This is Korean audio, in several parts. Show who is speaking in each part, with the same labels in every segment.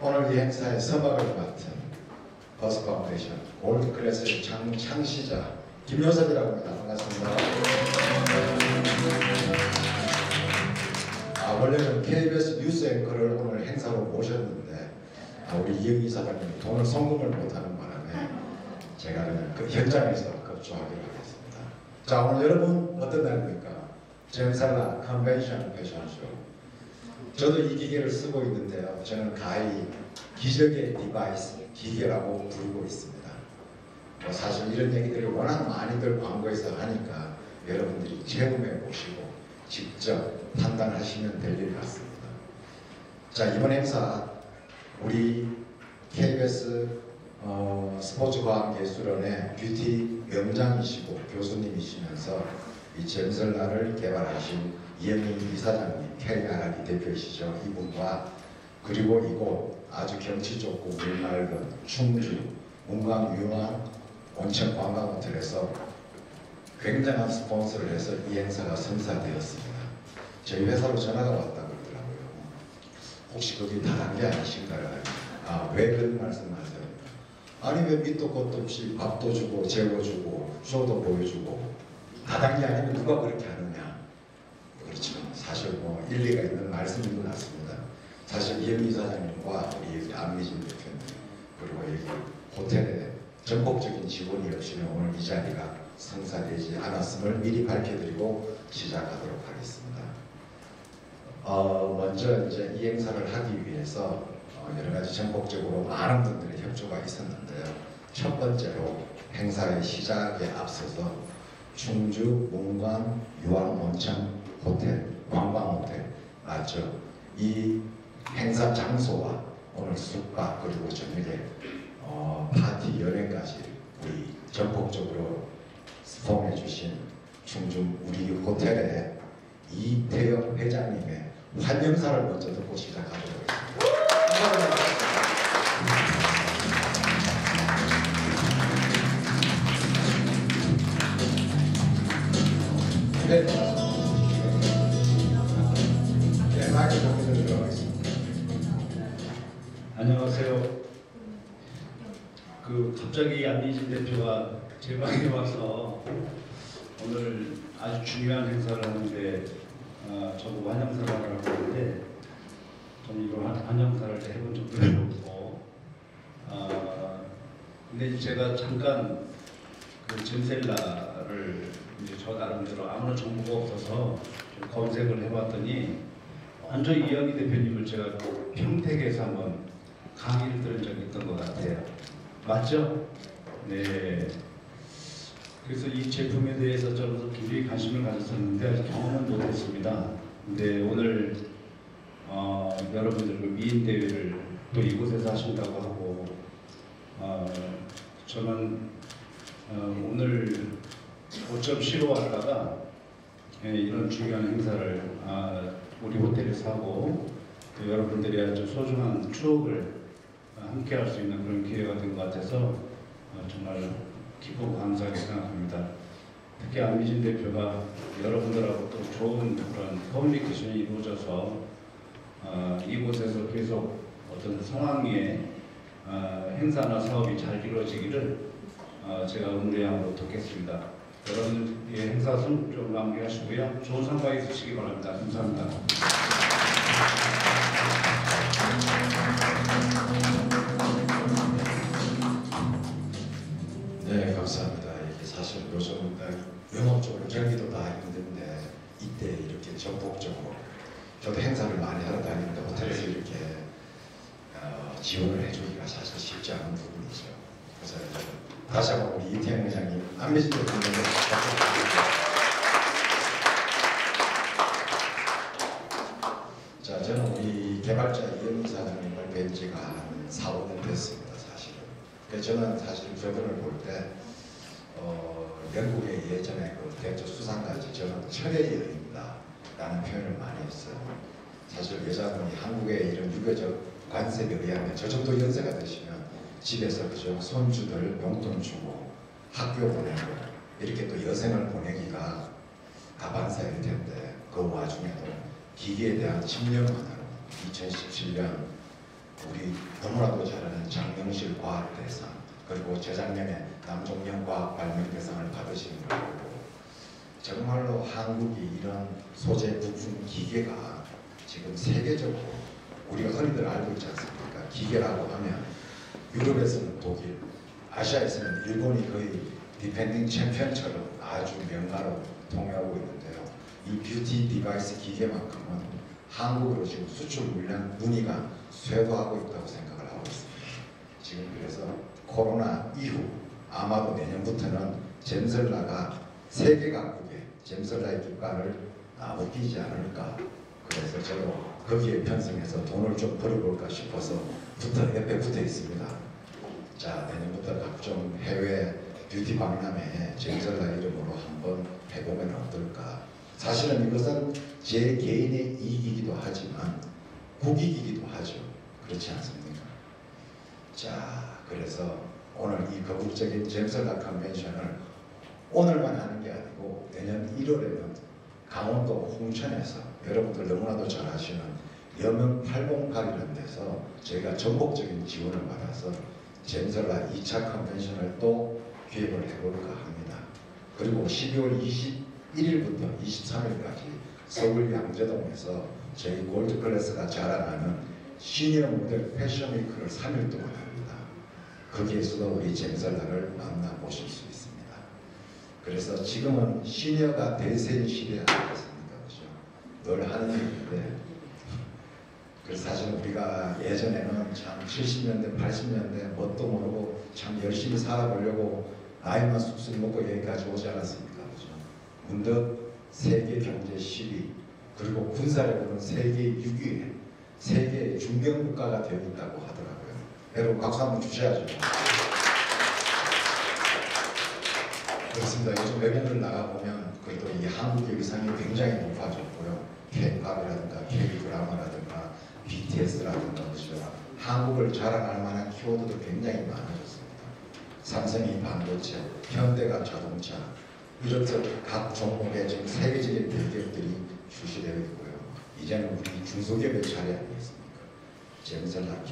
Speaker 1: 오늘 이 행사의 서막을 맡은 버스 파운데이션 골드 클래스의 창시자 김효섭이라고 합니다. 반갑습니다. 원래는 KBS 뉴스 앵커를 오늘 행사로 모셨는데 우리 이영희 사장님이 돈을 송금을 못하는 바람에 제가 그 현장에서 급조하기로 하겠습니다. 자, 오늘 여러분 어떤 날입니까? 잼살라 컨벤션 패션쇼. 저도 이 기계를 쓰고 있는데요. 저는 가히 기적의 디바이스, 기계라고 부르고 있습니다. 사실 이런 얘기들을 워낙 많이들 광고에서 하니까 여러분들이 체험해 보시고 직접 판단하시면 될 일 같습니다. 자, 이번 행사 우리 KBS 스포츠과학예술원의 뷰티 명장이시고 교수님이시면서 이 잼설라를 개발하신 이영희 이사장님, KRI 대표이시죠. 이분과 그리고 이곳 아주 경치 좋고 물 맑은 충주 문광 유황 온천 관광 호텔에서 굉장한 스폰서를 해서 이 행사가 성사되었습니다. 저희 회사로 전화가 왔다 그러더라고요. 혹시 거기 다단계 아니신가요? 왜 그런 말씀하세요? 아니 왜 밑도 끝도 없이 밥도 주고 재워주고 쇼도 보여주고 다단계 아니면 누가 그렇게 하느냐? 그렇죠. 사실 뭐 일리가 있는 말씀인 것 같습니다. 사실 이영희 사장님과 우리 안미진 대표님 그리고 여기 호텔에 전폭적인 지원이 없이는 오늘 이 자리가 성사되지 않았음을 미리 밝혀드리고 시작하도록 하겠습니다. 먼저 이제 이 행사를 하기 위해서 여러 가지 전폭적으로 많은 분들의 협조가 있었는데요. 첫 번째로 행사의 시작에 앞서서 충주 문광 유황온천 호텔, 관광호텔 맞죠? 이 행사 장소와 오늘 숙박 그리고 저녁에 파티 연회까지 우리 전폭적으로 스폰해 주신 충주 우리 호텔의 이태영 회장님의 환영사를 먼저 듣고 시작하도록 하겠습니다. 네. 네, 마이크 보고 들어가겠습니다.
Speaker 2: 안녕하세요. 갑자기 안미진 대표가 제 방에 와서 오늘 아주 중요한 행사를 하는데 저보고 환영사를 하라고 하는데 저는 이런 환영사를 해본 적도 없고 근데 제가 잠깐 잼셀라를 이제 저 나름대로 아무런 정보가 없어서 좀 검색을 해봤더니 완전히 이영희 대표님을 제가 평택에서 한번 강의를 들은 적이 있던 것 같아요. 맞죠? 네. 그래서 이 제품에 대해서 저도 굉장히 관심을 가졌었는데 아직 경험은 못했습니다. 근데 오늘 여러분들 미인 대회를 또 이곳에서 하신다고 하고 저는 오늘 옷좀 쉬러 왔다가 이런 중요한 행사를 우리 호텔에서 하고 또 여러분들이 아주 소중한 추억을 함께 할 수 있는 그런 기회가 된 것 같아서 정말 기쁘고 감사하게 생각합니다. 특히 안미진 대표가 여러분들하고 또 좋은 그런 커뮤니케이션이 이루어져서 이곳에서 계속 어떤 상황의 행사나 사업이 잘 이루어지기를 제가 응대함으로 돕겠습니다. 여러분의 행사 성적으로 마무리하시고요. 좋은 성과 있으시기 바랍니다. 감사합니다.
Speaker 1: 네, 감사합니다. 이게 사실 요즘 영업적으로 경기도 다 힘든데 이때 이렇게 전폭적으로 저도 행사를 많이 하러 다니는데 호텔에서 이렇게 지원을 해주기가 사실 쉽지 않은 부분이죠. 그래서 다시 한번 우리 이태영 회장님, 안미진 대표님 자, 저는 우리 개발자 이영희 사장님을 뵌 지가 한 4, 5년 됐습니다. 사실은. 그래서 저는 사실 저분을 볼 때 영국의 예전에 대저 수상가지 저는 철의 여인이다 라는 표현을 많이 했어요. 사실 여자분이 한국의 이런 유교적 관습에 의하면 저 정도 연세가 되시면 집에서 그저 손주들 용돈 주고 학교 보내고 이렇게 또 여생을 보내기가 다반사일 텐데 그 와중에도 기계에 대한 집념만으로 2017년 우리 너무나도 잘 아는 장명실 과학대상, 그리고 재작년에 남종영 과학발명대상을 받으신 거고, 정말로 한국이 이런 소재 부품 기계가 지금 세계적으로 우리가 흔히들 알고 있지 않습니까? 기계라고 하면 유럽에서는 독일, 아시아에서는 일본이 거의 디펜딩 챔피언처럼 아주 명가로 통하고 있는데요. 이 뷰티 디바이스 기계만큼은 한국으로 지금 수출 물량 문의가 쇄도하고 있다고 생각을 하고 있습니다. 지금 그래서 코로나 이후 아마도 내년부터는 잼슬라가 세계 각국에 잼슬라의 깃발을 맡기지 않을까. 그래서 저도 거기에 편성해서 돈을 좀 벌어볼까 싶어서 옆에 붙어 있습니다. 자, 내년부터 각종 해외 뷰티 박람회에 잼슬라 이름으로 한번 해보면 어떨까. 사실은 이것은 제 개인의 이익이기도 하지만 국익이기도 하죠. 그렇지 않습니까? 자, 그래서 오늘 이 거국적인 잼슬라 컨벤션을 오늘만 하는 게 아니고 내년 1월에는 강원도 홍천에서 여러분들 너무나도 잘 아시는 여명 808이라는 데서 저희가 전국적인 지원을 받아서 잼슬라 2차 컨벤션을 또 기획을 해볼까 합니다. 그리고 12월 21일부터 23일까지 서울 양재동에서 저희 골드클래스가 자랑하는 시니어 모델 패션 위크를 3일 동안 합니다. 거기에서도 우리 잼슬라를 만나보실 수 있습니다. 그래서 지금은 시니어가 대세인 시대 아니겠습니까? 그죠? 늘 하는 얘기인데, 그래서 사실 우리가 예전에는 참 70년대, 80년대 뭣도 모르고 참 열심히 살아보려고 나이만 쑥쑥 먹고 여기까지 오지 않았습니까? 그죠? 문득 세계 경제 10위, 그리고 군사력으로는 세계 6위에 세계 중견 국가가 되어 있다고 하더라고요. 여러분 박수 한번 주셔야죠. 그렇습니다. 요즘 외국을 나가보면 그래도 이 한국의 위상이 굉장히 높아졌고요. K-팝이라든가 K-드라마라든가 BTS라든가 그죠? 한국을 자랑할 만한 키워드도 굉장히 많아졌습니다. 삼성이 반도체, 현대가 자동차, 이렇듯 각 종목에 지금 세계적인 대기업들이 출시되어 있고요. 이제는 우리 중소기업의 차례 아니겠습니까? 잼슬라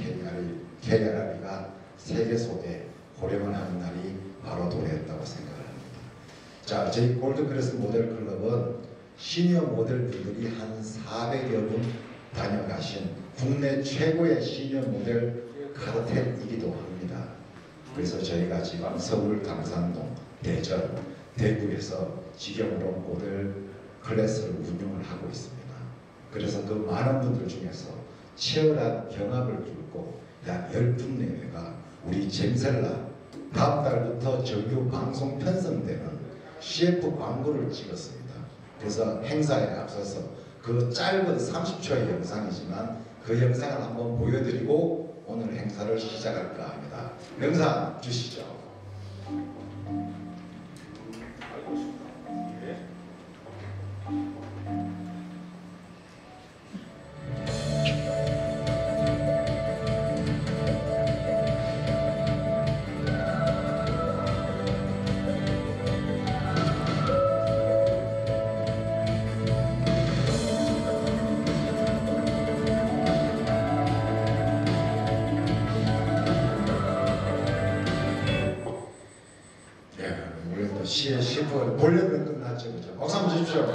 Speaker 1: KRI가 세계 속에 호령을 하는 날이 바로 도래했다고 생각을 합니다. 자, 저희 골드클래스 모델 클럽은 시니어 모델분들이 한 400여 분 다녀가신 국내 최고의 시니어 모델 카르텔이기도 합니다. 그래서 저희가 지금 서울, 강산동, 대전, 대구에서 직영으로 모델 클래스를 운영을 하고 있습니다. 그래서 그 많은 분들 중에서 치열한 경합을 뚫고 약 10분 내외가 우리 잼슬라 다음 달부터 정규 방송 편성되는 CF 광고를 찍었습니다. 그래서 행사에 앞서서 그 짧은 30초의 영상이지만 그 영상을 한번 보여드리고 오늘 행사를 시작할까 합니다. 영상 주시죠. CF 본래는 끝났죠, 그죠? 박수 한번 주십시오.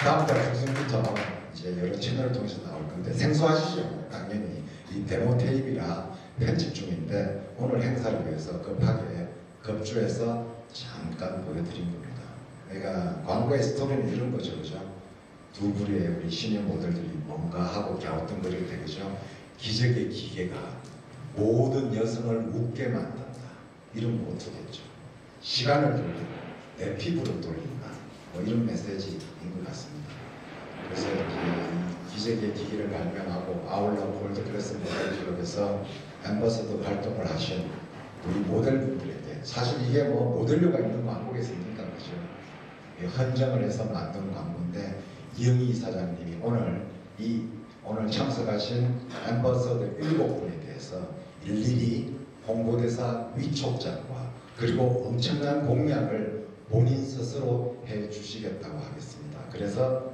Speaker 1: 다음 달 중순부터 이제 여러 채널을 통해서 나올 건데 생소하시죠? 당연히 이 데모 테이프라 편집 중인데 오늘 행사를 위해서 급하게 급조해서 잠깐 보여드린 겁니다. 내가 광고의 스토리는 이런 거죠, 그죠? 두 부류의 우리 시니어 모델들이 뭔가 하고 갸우뚱거릴 때, 그죠? 기적의 기계가 모든 여성을 웃게 만든다. 이런 모토겠죠. 시간을 돌리고 내 피부를 돌린다. 뭐 이런 메시지인 것 같습니다. 그래서 이 기적의 기기를 발명하고 아울러 골드클래스 모델클럽에서 앰버서더 활동을 하신 우리 모델분들에게, 사실 이게 뭐 모델료가 있는 광고겠습니까? 그죠? 헌정을 해서 만든 광고인데 이영희 이사장님이 오늘 참석하신 앰버서더 7분에 대해서 일일이 홍보대사 위촉장과 그리고 엄청난 공약을 본인 스스로 해주시겠다고 하겠습니다. 그래서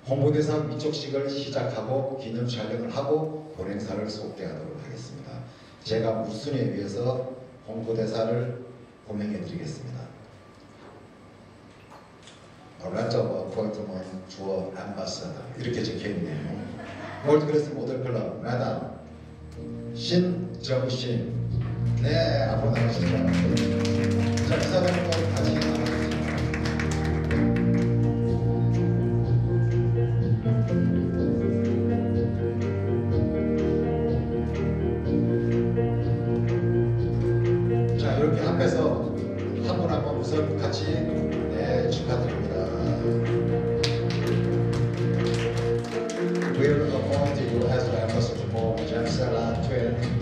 Speaker 1: 홍보대사 위촉식을 시작하고 기념 촬영을 하고 본행사를 속개하도록 하겠습니다. 제가 무순에 의해서 홍보대사를 호명해 드리겠습니다. 란저 포인트먼 주어 앰바사더 이렇게 적혀있네요. 골드크레스트 모델클럽 마담 신정신. 네, 앞으로 나가시죠. 자, 기사장님 같이 나가겠습니다. 자, 이렇게 앞에서 한 분 한 분 우선 같이 네, 축하드립니다. We'll appoint you as the ambassador for Gemzela 22.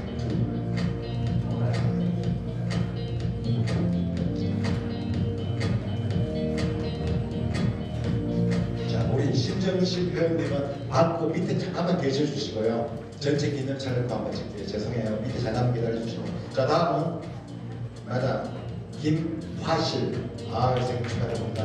Speaker 1: 심정식 회원님은 받고 밑에 잠깐만 계셔주시고요. 전체 기념 촬영 한번 찍게요. 죄송해요. 밑에 잠깐만 기다려주시고. 자, 다음은 마담 김화실. 생일 축하드립니다.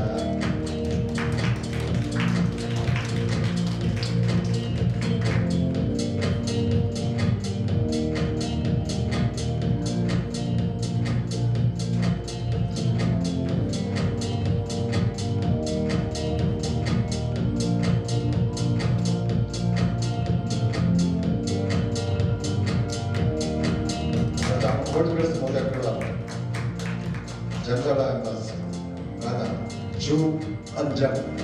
Speaker 1: 골드크레스트 모델클럽 잼살라 엠바스 마담 주은정.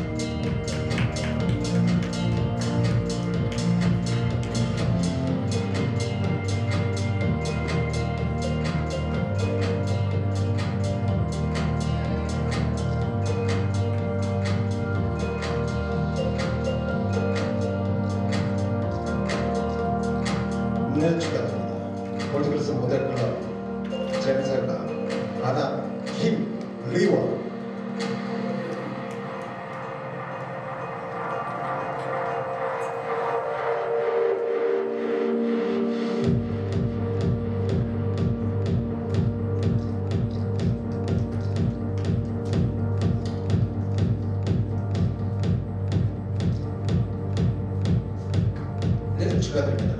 Speaker 1: 네, 축하드립니다. 골드크레스트 모델클럽 잼살라 마담 김리원. 네, 축하드립니다.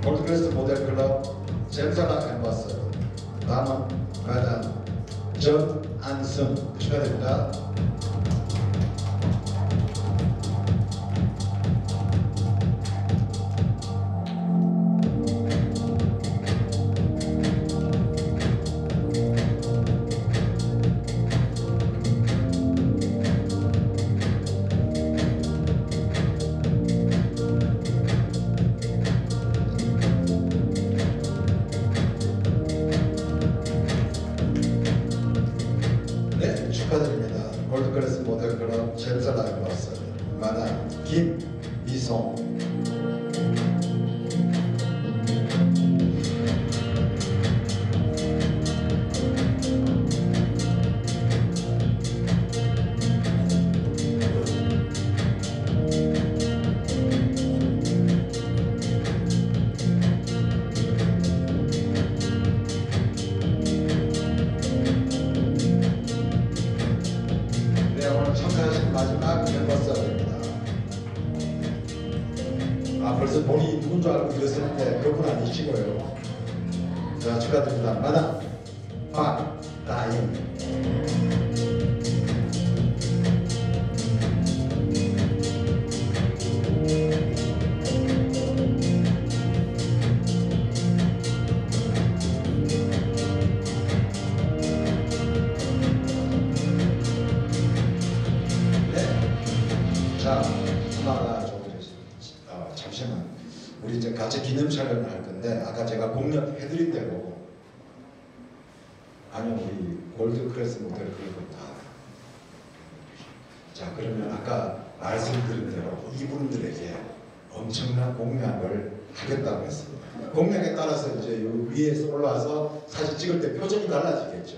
Speaker 1: 골드크레스트 모델클럽 잼살라 엠바스 다음은 마담 전안승 축하드립니다. 축하드립니다. 골드크레스트 모델클럽 잼살라 엠바스 마담 김미송. 오늘 참가하신 마지막 멤버스입니다. 벌써 본인이 누군 줄 알고 들었는데 그분 아니시고요. 자, 축하드립니다. 마담 박다인. 자, 잠시만. 우리 이제 같이 기념 촬영을 할 건데 아까 제가 공략해드린 대로 아니요 우리 골드크레스트 모델클럽은 다. 자, 그러면 아까 말씀드린 대로 이분들에게 엄청난 공략을 하겠다고 했습니다. 공략에 따라서 이제 요 위에서 올라와서 사진 찍을 때 표정이 달라지겠죠.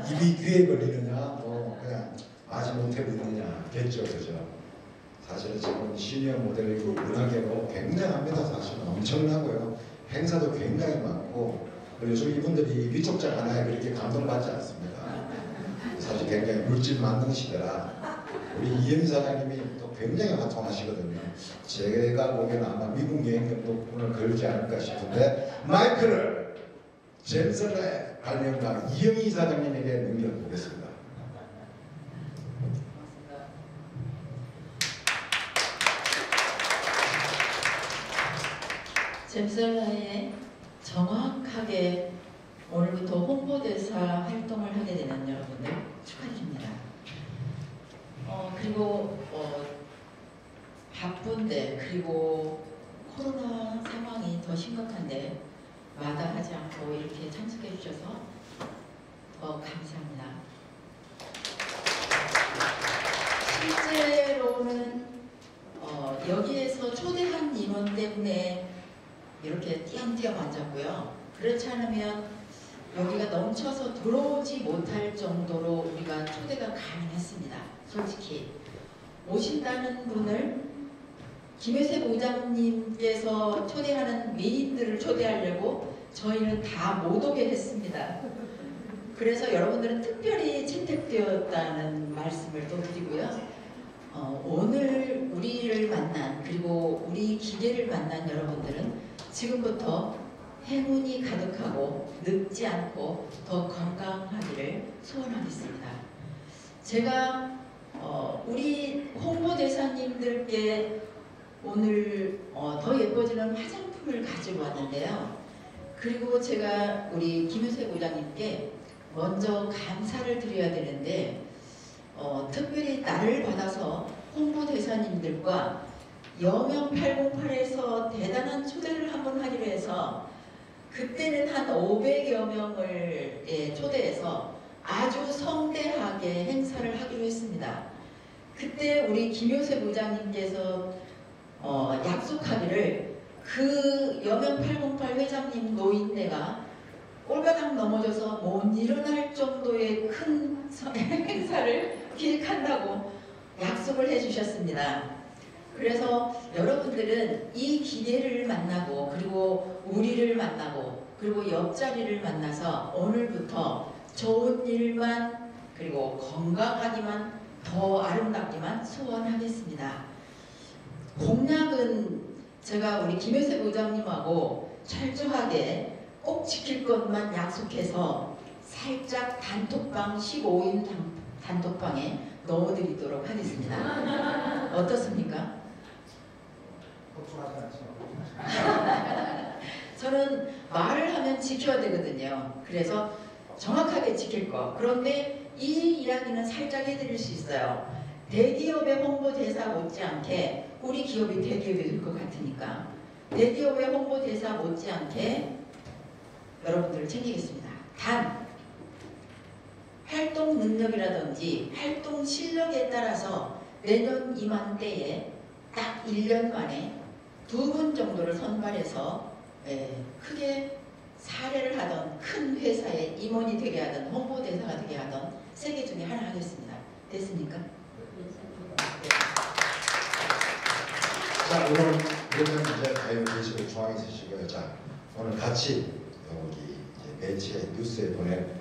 Speaker 1: 입이 귀에 걸리느냐, 뭐 그냥 마지못해 보느냐겠죠, 그죠? 사실은 지금 시니어 모델이고 문화계로 굉장합니다. 사실은 엄청나고요. 행사도 굉장히 많고 요즘 이분들이 위촉장 하나에 그렇게 감동받지 않습니다. 사실 굉장히 물질 만능 시대라 우리 이현희 사장님이 또 굉장히 화통하시거든요. 제가 보기에는 아마 미국 여행도 오늘 걸지 않을까 싶은데 마이크를 잼슬의 발명가 이현희 사장님에게 넘겨보겠습니다.
Speaker 3: 잼슬라에 정확하게 오늘부터 홍보대사 활동을 하게 되는 여러분들 축하드립니다. 그리고 바쁜데 그리고 코로나 상황이 더 심각한데 마다하지 않고 이렇게 참석해 주셔서 더 감사합니다. 실제로는 여기에서 초대한 인원 때문에 이렇게 띄엄띄엄 앉았고요. 그렇지 않으면 여기가 넘쳐서 들어오지 못할 정도로 우리가 초대가 가능했습니다. 솔직히 오신다는 분을 김혜세 부장님께서 초대하는 메인들을 초대하려고 저희는 다 못 오게 했습니다. 그래서 여러분들은 특별히 채택되었다는 말씀을 또 드리고요. 오늘 우리를 만난 그리고 우리 기계를 만난 여러분들은 지금부터 행운이 가득하고 늙지 않고 더 건강하기를 소원하겠습니다. 제가 우리 홍보대사님들께 오늘 더 예뻐지는 화장품을 가지고 왔는데요. 그리고 제가 우리 김효세 부장님께 먼저 감사를 드려야 되는데 특별히 나를 받아서 홍보대사님들과 여명 808에서 대단한 초대를 한번 하기로 해서 그때는 한 500여 명을 초대해서 아주 성대하게 행사를 하기로 했습니다. 그때 우리 김효세 부장님께서 약속하기를 그 여명 808 회장님 노인네가 꼴바닥 넘어져서 못 일어날 정도의 큰 행사를 기획한다고 약속을 해주셨습니다. 그래서 여러분들은 이 기계를 만나고 그리고 우리를 만나고 그리고 옆자리를 만나서 오늘부터 좋은 일만 그리고 건강하기만 더 아름답기만 소원하겠습니다. 공약은 제가 우리 김효세 부장님하고 철저하게 꼭 지킬 것만 약속해서 살짝 단톡방 15인 단톡방에 넣어드리도록 하겠습니다. 어떻습니까? 저는 말을 하면 지켜야 되거든요. 그래서 정확하게 지킬 거. 그런데 이 이야기는 살짝 해드릴 수 있어요. 대기업의 홍보대사 못지않게 우리 기업이 대기업이 될 것 같으니까 대기업의 홍보대사 못지않게 여러분들을 챙기겠습니다. 단 활동 능력이라든지 활동 실력에 따라서 내년 이맘때에 딱 1년 만에 2분 정도를 선발해서 크게 사례를 하던 큰 회사의 임원이 되게 하던 홍보대사가 되게 하던 3개 중에 하나 하겠습니다. 됐습니까?
Speaker 1: 자, 오늘 그러면 이제 가요 계시고 중앙에 있으시고요. 자, 오늘 같이 여기 이제 매체 뉴스에 보낸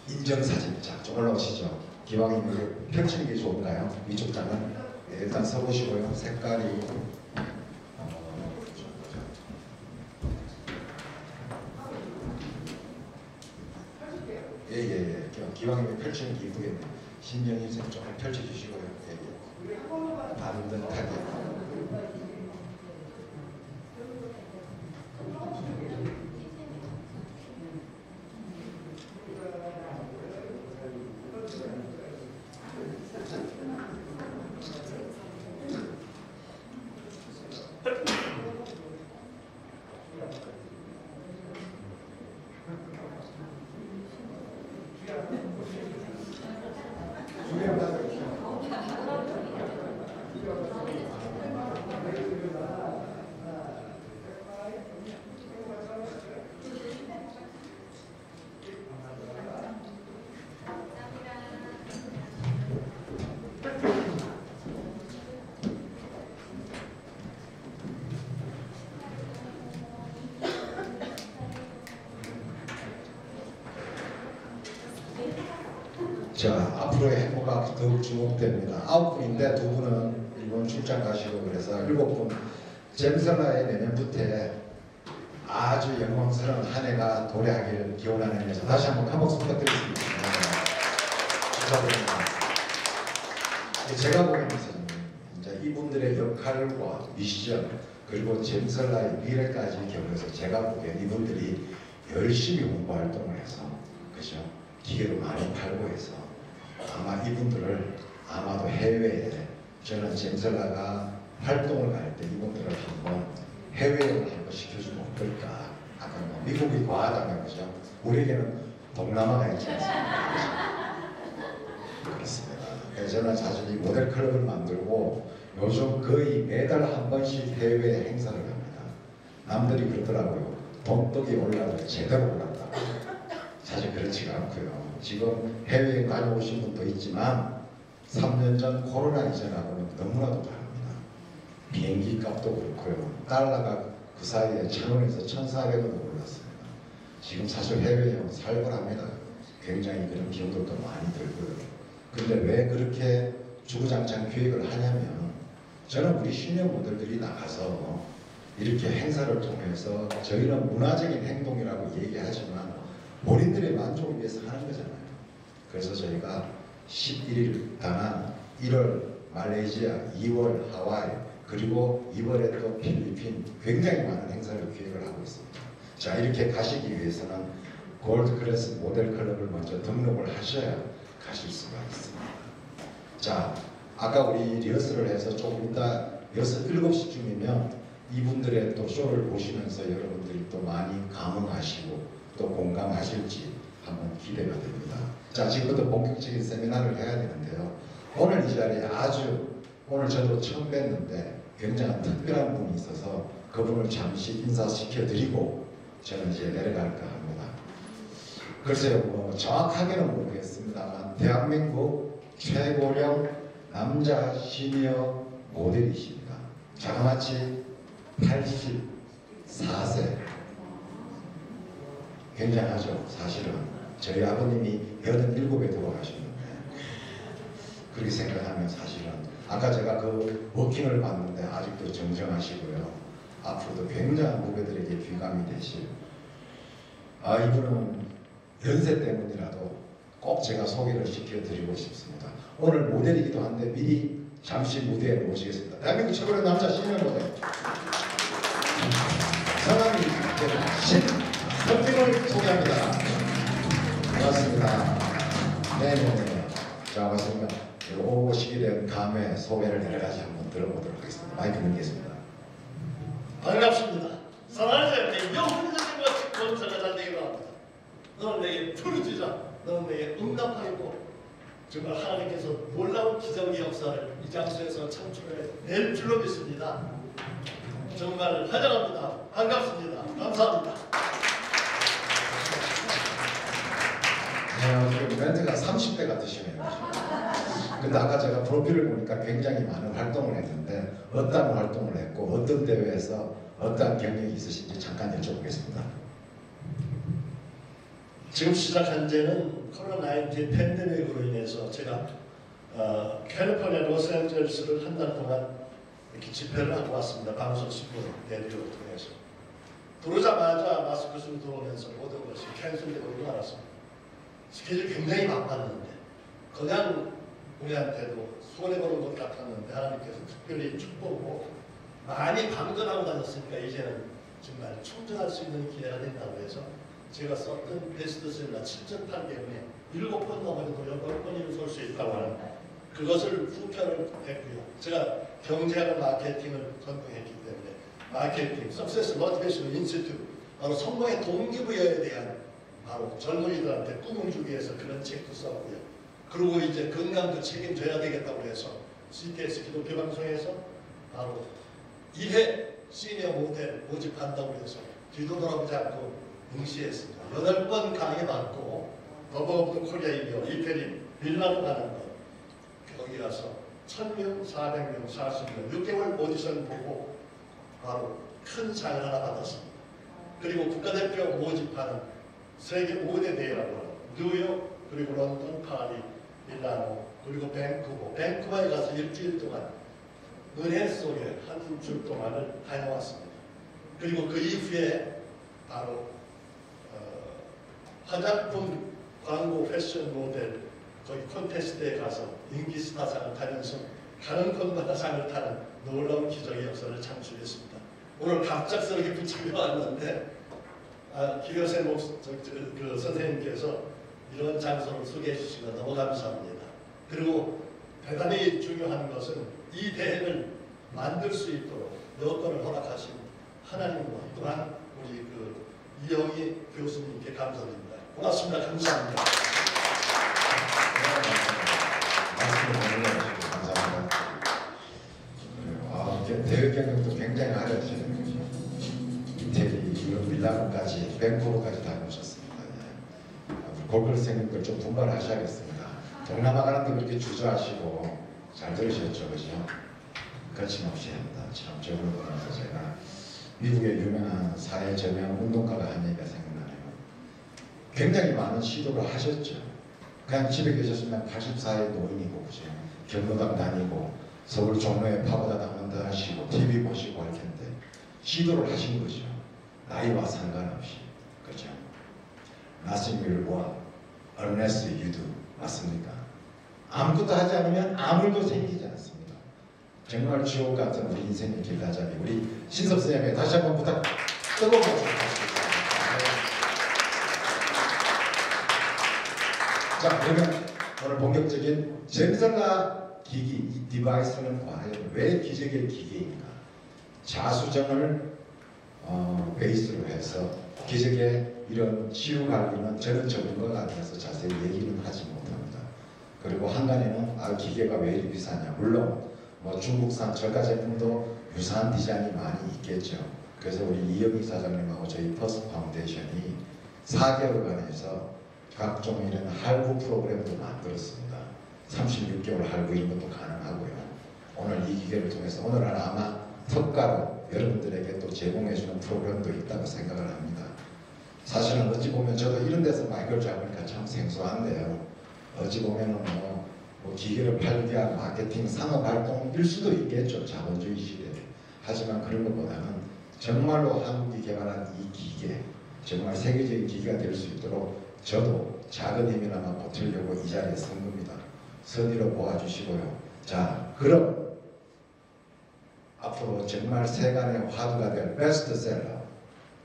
Speaker 1: 인정사진. 자, 좀 올라오시죠. 기왕이면 이거 펼치는 게 좋은가요? 위쪽 장은 네, 일단 서보시고요. 색깔이 예예예. 기왕이면 펼치는 게 이쁘겠네요. 신명희 선생님 조금 펼쳐주시고요. 예예. 반듯하게. 자, 앞으로의 행보가 더욱 주목됩니다. 9분인데 2분은 일본 출장 가시고 그래서 7분 잼설라의 내년부터 아주 영광스러운 한 해가 도래하기를 기원하는 의미에서 다시 한번 큰 박수 부탁드리겠습니다. 축하드립니다. 제가 보기에는 이제 이분들의 역할과 미션 그리고 잼설라의 미래까지 겸해서 제가 보기엔 이분들이 열심히 홍보 활동을 해서 그죠? 기계도 많이 팔고 해서 아마 이분들을 아마도 해외에 저는 잼설라가 활동을 갈 때 이분들을 한번 해외여행을 한번 시켜주면 어떨까? 아까 뭐 미국이 과하다면 그죠? 우리에게는 동남아가 있지 않습니까? 그렇습니다. 그래서 저는 사실 이 모델 클럽을 만들고 요즘 거의 매달 한 번씩 해외 행사를 합니다. 남들이 그러더라고요. 돈독이 올라도 제대로 올랐다. 사실 그렇지가 않고요. 지금 해외에 다녀오신 분도 있지만 3년 전 코로나 이전하고는 너무나도 다릅니다. 비행기 값도 그렇고요. 달러가 그 사이에 1,000원에서 1,400원으로 올랐습니다. 지금 사실 해외여행 살벌합니다. 굉장히 그런 비용들도 많이 들고요. 근데 왜 그렇게 주구장창 기획을 하냐면 저는 우리 시니어 모델들이 나가서 이렇게 행사를 통해서 저희는 문화적인 행동이라고 얘기하지만 본인들의 만족을 위해서 하는 거잖아요. 그래서 저희가 11일 다낭, 1월 말레이시아, 2월 하와이, 그리고 2월에 또 필리핀 굉장히 많은 행사를 기획을 하고 있습니다. 자, 이렇게 가시기 위해서는 골드 클래스 모델 클럽을 먼저 등록을 하셔야 가실 수가 있습니다. 자, 아까 우리 리허설을 해서 조금 이따 7시쯤이면 이분들의 또 쇼를 보시면서 여러분들이 또 많이 감흥하시고 또 공감하실지 한번 기대가 됩니다. 자, 지금부터 본격적인 세미나를 해야 되는데요. 오늘 이 자리에 오늘 저도 처음 뵀는데 굉장히 특별한 분이 있어서 그분을 잠시 인사시켜드리고 저는 이제 내려갈까 합니다. 글쎄요, 뭐 정확하게는 모르겠습니다만 대한민국 최고령 남자 시니어 모델이십니다. 자그마치 84세. 굉장하죠. 사실은 저희 아버님이 87에 돌아가셨는데 그렇게 생각하면 사실은 아까 제가 그 워킹을 봤는데 아직도 정정하시고요. 앞으로도 굉장한 후배들에게 귀감이 되실 이분은 연세 때문이라도 꼭 제가 소개를 시켜드리고 싶습니다. 오늘 모델이기도 한데 미리 잠시 무대에 모시겠습니다. 대한민국 최고의 남자 시니어 모델 성함이 신선생을 소개합니다. 반갑습니다. 네네네. 자, 반갑습니다. 오시게 된 감회 소개를 여러 가지 한번 들어보도록 하겠습니다. 마이크 넘기겠습니다.
Speaker 4: 반갑습니다. 사랑하는 영혼적인 것이 검사가 잘 되기로 합니다. 너는 내게 풀어주자. 너는 내게 응답하고 정말 하나님께서 놀라운 기적의 역사를 이 장소에서 창출해 낼 줄로 믿습니다. 정말 환영합니다. 반갑습니다. 감사합니다.
Speaker 1: 지금 멘트가 30대 같으시네요. 근데 아까 제가 프로필을 보니까 굉장히 많은 활동을 했는데 어떤 활동을 했고 어떤 대회에서 어떤 경력이 있으신지 잠깐 여쭤보겠습니다.
Speaker 4: 지금 시작한 지는 코로나19 팬데믹으로 인해서 제가 캘리포니아 로스앤젤레스를 한 달 동안 이렇게 집회를 하고 왔습니다. 방송 신문 대리를 통해서. 들어오자마자 마스크 쓰고 들어오면서 모든 것이 캔슬되고 알았습니다. 스케줄이 굉장히 바빴는데 그냥 우리한테도 손해보는 것 같았는데 하나님께서 특별히 축복하고 많이 방전하고 다녔으니까 이제는 정말 충전할 수 있는 기회가 된다고 해서 제가 썼던 베스트셀러 7.8개문에 7번 넘어도 8번이면 쏠 수 있다고 하는 그것을 후편을 했고요. 제가 경제학과 마케팅을 전공했기 때문에 마케팅, 석세스 모티베이션 인스티튜트 바로 성공의 동기부여에 대한 바로 젊은이들한테 꿈을 주기 위해서 그런 책도 썼고요. 그리고 이제 건강도 책임져야 되겠다고 해서 CTS 기독교 방송에서 바로 1회 시니어 모델 모집한다고 해서 뒤도 돌아보지 않고 응시했습니다. 8번 강의받고 더버블 코리아 이겨 이태리 밀라노 가는 것 거기 가서 1000명, 400명, 40명 6개월 오디션 보고 바로 큰 상을 하나 받았습니다. 그리고 국가대표 모집하는 세계 5대 대회라고 하는 뉴욕 그리고 런던, 파리 밀라노, 그리고 밴쿠버에 가서 일주일 동안 은혜 속에 한 주 동안을 다녀왔습니다. 그리고 그 이후에 바로 화장품 광고 패션 모델 거기 콘테스트에 가서 인기스타상을 타면서 가는 곳마다 상을 타는 놀라운 기적의 역사를 창출했습니다. 오늘 갑작스럽게 붙잡혀 왔는데 김효세 그 선생님께서 이런 장소를 소개해 주시고 너무 감사합니다. 그리고 대단히 중요한 것은 이 대회를 만들 수 있도록 여건을 허락하신 하나님과 또한 우리 그 이영희 교수님께 감사드립니다. 고맙습니다. 감사합니다.
Speaker 1: 감사합니다. 대외 경력도 굉장히 화려하시네요. 이태리, 밀라노까지, 밴쿠버까지 다녀오셨습니다. 골골 생님들 좀 분발하셔야겠습니다. 동남아 가는데 그렇게 주저하시고 잘 들으셨죠, 그죠? 거침없이 한다. 참 저걸 보면서 제가 미국의 유명한 사회 저명 운동가가 한 얘기가 생각나네요. 굉장히 많은 시도를 하셨죠. 그냥 집에 계셨으면 84의 노인이고, 그죠? 경로당 다니고, 서울 종로에 파고다 담는다 하시고, TV 보시고 할 텐데, 시도를 하신 거죠. 나이와 상관없이. 그죠? 나스밀과 어네스트 유두, 맞습니까? 아무것도 하지 않으면 아무 일도 생기지 않습니다. 정말 지옥 같은 우리 인생의 길다자니 우리 신섭 선생님에 다시 한번 부탁 뜨거운 박수 부탁드립니다. 자, 그러면 오늘 본격적인 잼설라 기기, 이 디바이스는 과연 왜 기적의 기계인가? 자수정을 베이스로 해서 기적의 이런 치유 관리는 저는 전문가가 아니라서 자세히 얘기는 하지 못합니다. 그리고 한간에는 기계가 왜 이리 비싸냐? 물론 뭐 중국산 저가 제품도 유사한 디자인이 많이 있겠죠. 그래서 우리 이영희 사장님하고 저희 퍼스트 파운데이션이 4개월간에서 각종 이런 할부 프로그램도 만들었습니다. 36개월 할부 이런 것도 가능하고요. 오늘 이 기계를 통해서 오늘은 아마 특가로 여러분들에게 또 제공해주는 프로그램도 있다고 생각을 합니다. 사실은 어찌 보면 저도 이런 데서 마이크를 잡으니까 참 생소한데요. 어찌 보면은 뭐 기계를 팔기 위한 마케팅 상업활동일 수도 있겠죠. 자본주의 시대에. 하지만 그런 것보다는 정말로 한국이 개발한 이 기계, 정말 세계적인 기계가 될 수 있도록 저도 작은 힘이나마 보태려고 이 자리에 선 겁니다. 선의로 보아주시고요. 자, 그럼 앞으로 정말 세간의 화두가 될 베스트셀러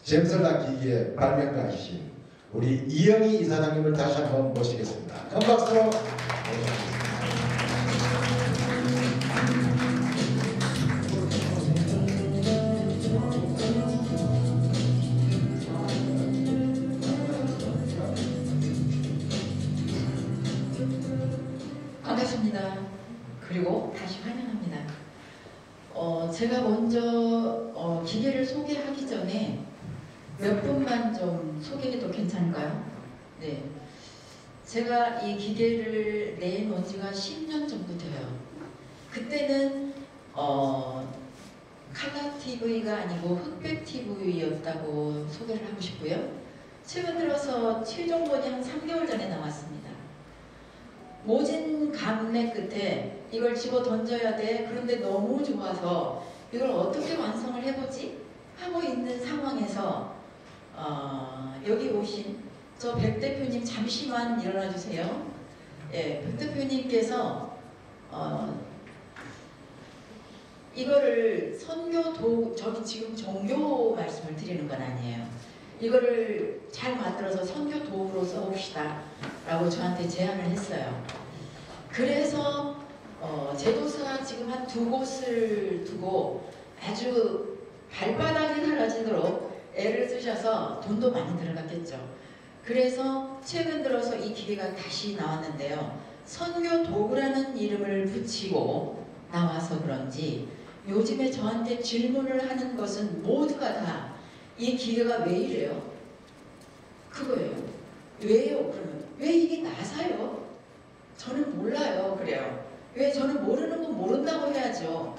Speaker 1: 잼설라 기기의 발명가이신 우리 이영희 이사장님을 다시 한번 모시겠습니다. 큰 박수로 모시겠습니다.
Speaker 3: 반갑습니다. 그리고 다시 환영합니다. 제가 먼저 기계를 소개하기 전에 몇 분만 좀 소개해도 괜찮을까요? 네. 제가 이 기계를 내놓은 지가 10년 정도 돼요. 그때는 칼라 TV가 아니고 흑백 TV였다고 소개를 하고 싶고요. 최근 들어서 최종본이 한 3개월 전에 나왔습니다. 모진 감내 끝에 이걸 집어 던져야 돼. 그런데 너무 좋아서 이걸 어떻게 완성을 해보지? 하고 있는 상황에서 여기 오신 저 백 대표님 잠시만 일어나 주세요. 예, 백 대표님께서 이거를 저기 지금 종교 말씀을 드리는 건 아니에요. 이거를 잘 만들어서 선교 도구로 써봅시다 라고 저한테 제안을 했어요. 그래서 제도사 지금 한 2곳을 두고 아주 발바닥이 사라지도록 애를 쓰셔서 돈도 많이 들어갔겠죠. 그래서 최근 들어서 이 기계가 다시 나왔는데요. 선교 도구라는 이름을 붙이고 나와서 그런지 요즘에 저한테 질문을 하는 것은 모두가 다 이 기계가 왜 이래요? 그거예요. 왜요? 그러면 왜 이게 나사요? 저는 몰라요. 그래요. 왜 저는 모르는 건 모른다고 해야죠.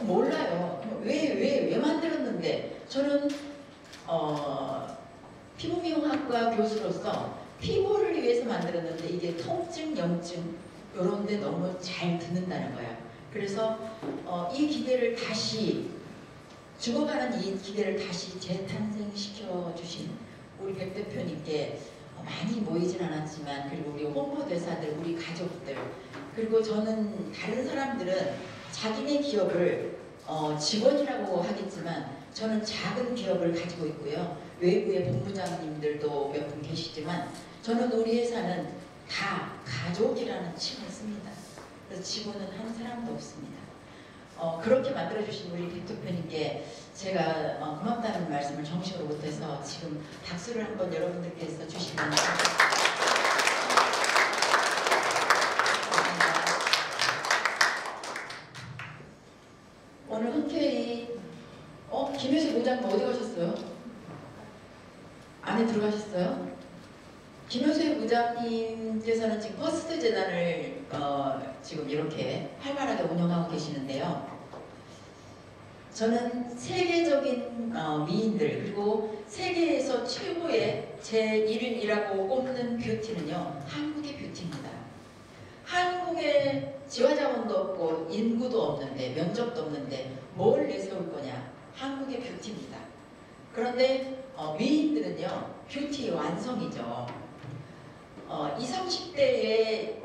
Speaker 3: 몰라요. 왜 만들었는데 저는 피부미용학과 교수로서 피부를 위해서 만들었는데 이게 통증, 염증 이런 데 너무 잘 듣는다는 거야. 그래서 이 기계를 다시 죽어가는 이 기계를 다시 재탄생시켜 주신 우리 백 대표님께 많이 모이진 않았지만, 그리고 우리 홍보대사들, 우리 가족들, 그리고 저는 다른 사람들은 자기네 기업을 직원이라고 하겠지만 저는 작은 기업을 가지고 있고요. 외부의 본부장님들도 몇 분 계시지만 저는 우리 회사는 다 가족이라는 칭을 씁니다. 그래서 직원은 한 사람도 없습니다. 그렇게 만들어주신 우리 백 대표님께 제가 고맙다는 말씀을 정식으로 못해서 지금 박수를 한번 여러분들께서 주시면 오늘 흔쾌히 김효식 부장님 어디 가셨어요? 안에 들어가셨어요? 김효식 부장님께서는 지금 퍼스트 재단을 지금 이렇게 활발하게 운영하고 계시는데요. 저는 세계적인 미인들, 그리고 세계에서 최고의 제1이라고 꼽는 뷰티는요, 한국의 뷰티입니다. 한국에 지화자원도 없고 인구도 없는데 면적도 없는데 뭘 내세울 거냐? 한국의 뷰티입니다. 그런데 미인들은요, 뷰티 완성이죠. 20, 30대의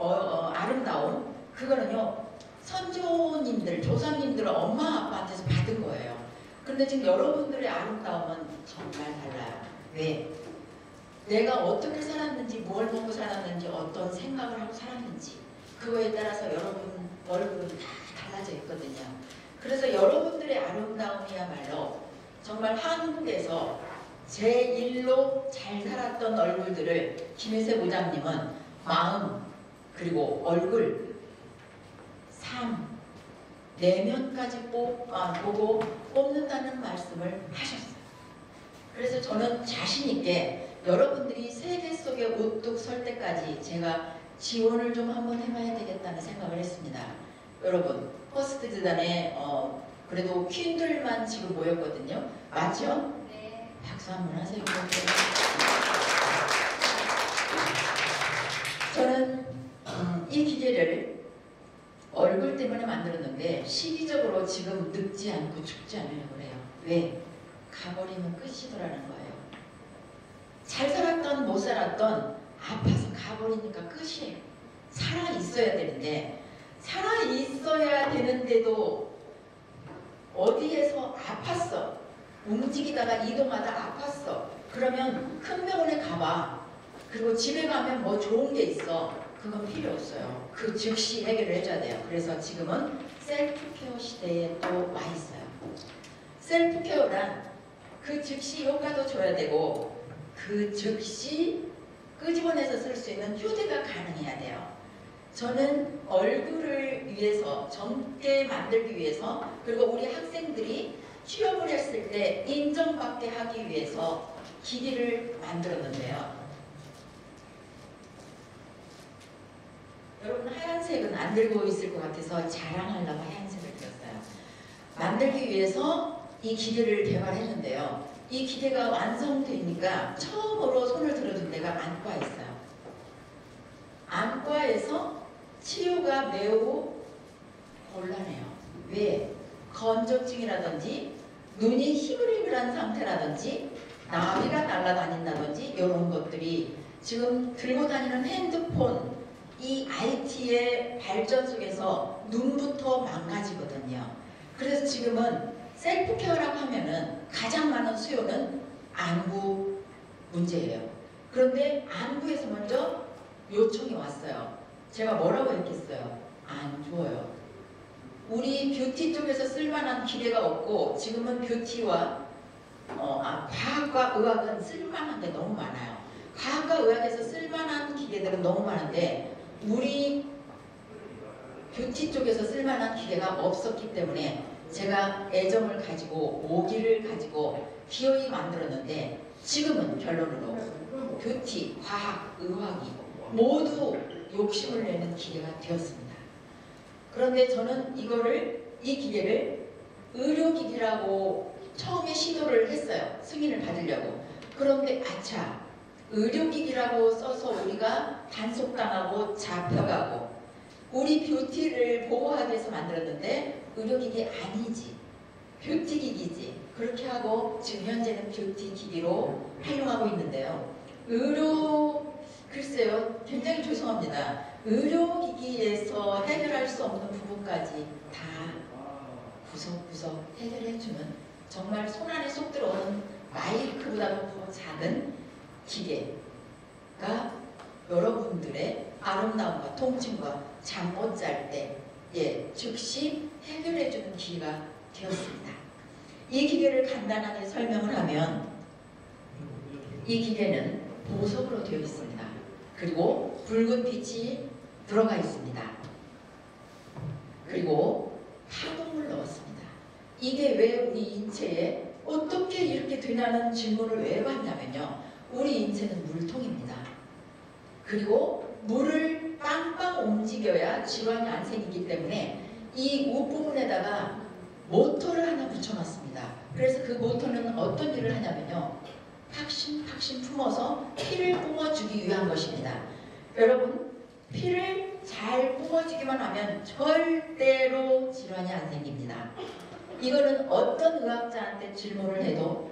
Speaker 3: 아름다움, 그거는요 선조님들, 조상님들, 엄마 아빠한테서 받은 거예요. 그런데 지금 여러분들의 아름다움은 정말 달라요. 왜? 내가 어떻게 살았는지, 뭘 먹고 살았는지, 어떤 생각을 하고 살았는지, 그거에 따라서 여러분 얼굴은 다 달라져 있거든요. 그래서 여러분들의 아름다움이야말로 정말 한국에서 제1로 잘 살았던 얼굴들을 김혜세 부장님은 마음, 그리고 얼굴, 삶, 내면까지 보고 뽑는다는 말씀을 하셨어요. 그래서 저는 자신 있게 여러분들이 세계 속에 우뚝 설 때까지 제가 지원을 좀 한번 해봐야 되겠다는 생각을 했습니다. 여러분, 퍼스트 재단에 그래도 퀸들만 지금 모였거든요. 맞죠?
Speaker 5: 네.
Speaker 3: 박수 한번 하세요. 저는 이 기계를 얼굴 때문에 만들었는데 시기적으로 지금 늙지 않고 죽지 않으려고 그래요. 왜? 가버리면 끝이더라는 거예요. 잘 살았던 못 살았던 아파서 가버리니까 끝이에요. 살아 있어야 되는데, 살아 있어야 되는데도 어디에서 아팠어, 움직이다가 이동하다 아팠어, 그러면 큰 병원에 가봐. 그리고 집에 가면 뭐 좋은 게 있어. 그건 필요 없어요. 그 즉시 해결을 해줘야 돼요. 그래서 지금은 셀프케어 시대에 또 와 있어요. 셀프케어란 그 즉시 효과도 줘야 되고 그 즉시 끄집어내서 쓸 수 있는 휴대가 가능해야 돼요. 저는 얼굴을 위해서, 젊게 만들기 위해서, 그리고 우리 학생들이 취업을 했을 때 인정받게 하기 위해서 기기를 만들었는데요. 여러분, 하얀색은 안 들고 있을 것 같아서 자랑하려고 하얀색을 들었어요. 만들기 위해서 이 기계를 개발했는데요. 이 기계가 완성되니까 처음으로 손을 들어준 데가 안과에 있어요. 안과에서 치료가 매우 곤란해요. 왜? 건조증이라든지 눈이 희글희글한 상태라든지 나비가 날아다닌다든지 이런 것들이 지금 들고 다니는 핸드폰, 이 IT의 발전 속에서 눈부터 망가지거든요. 그래서 지금은 셀프케어라고 하면은 가장 많은 수요는 안구 문제예요. 그런데 안구에서 먼저 요청이 왔어요. 제가 뭐라고 했겠어요? 안 줘요. 우리 뷰티 쪽에서 쓸만한 기계가 없고 지금은 뷰티와 과학과 의학은 쓸만한 게 너무 많아요. 과학과 의학에서 쓸만한 기계들은 너무 많은데 우리 뷰티 쪽에서 쓸만한 기계가 없었기 때문에 제가 애정을 가지고 오기를 가지고 기어이 만들었는데 지금은 결론으로 뷰티, 과학, 의학이 모두 욕심을 내는 기계가 되었습니다. 그런데 저는 이 기계를 의료기기라고 처음에 시도를 했어요. 승인을 받으려고. 그런데 아차, 의료기기라고 써서 우리가 단속당하고 잡혀가고 우리 뷰티를 보호하기 위해서 만들었는데 의료기기 아니지. 뷰티기기지. 그렇게 하고 지금 현재는 뷰티기기로 활용하고 있는데요. 글쎄요. 굉장히 죄송합니다. 의료기기에서 해결할 수 없는 부분까지 다 구석구석 해결해주는 정말 손안에 쏙 들어오는 마이크보다도 더 작은 기계가 여러분들의 아름다움과 통증과 잠 못 잘 때 즉시 해결해주는 기계가 되었습니다. 이 기계를 간단하게 설명을 하면 이 기계는 보석으로 되어 있습니다. 그리고 붉은 빛이 들어가 있습니다. 그리고 파동을 넣었습니다. 이게 왜 우리 인체에 어떻게 이렇게 되냐는 질문을 왜 받냐면요. 우리 인체는 물통입니다. 그리고 물을 빵빵 움직여야 질환이 안 생기기 때문에 이 우부분에다가 모터를 하나 붙여놨습니다. 그래서 그 모터는 어떤 일을 하냐면요. 팍신팍신 품어서 피를 뿜어주기 위한 것입니다. 여러분, 피를 잘 뿜어주기만 하면 절대로 질환이 안 생깁니다. 이거는 어떤 의학자한테 질문을 해도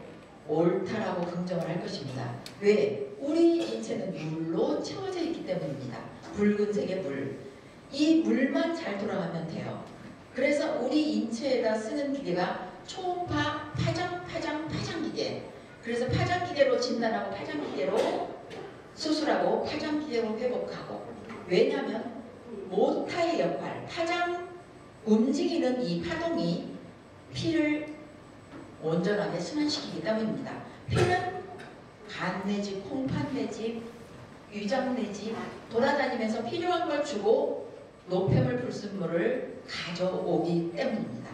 Speaker 3: 옳다라고 긍정을 할 것입니다. 왜? 우리 인체는 물로 채워져 있기 때문입니다. 붉은색의 물. 이 물만 잘 돌아가면 돼요. 그래서 우리 인체에다 쓰는 기계가 초음파 파장기계. 그래서 파장기계로 진단하고 파장기계로 수술하고 파장기계로 회복하고. 왜냐하면 모타의 역할, 움직이는 이 파동이 피를 온전하게 순환시키기 때문입니다. 피는 간 내지 콩팥 내지 위장 내지 돌아다니면서 필요한 걸 주고 노폐물 불순물을 가져오기 때문입니다.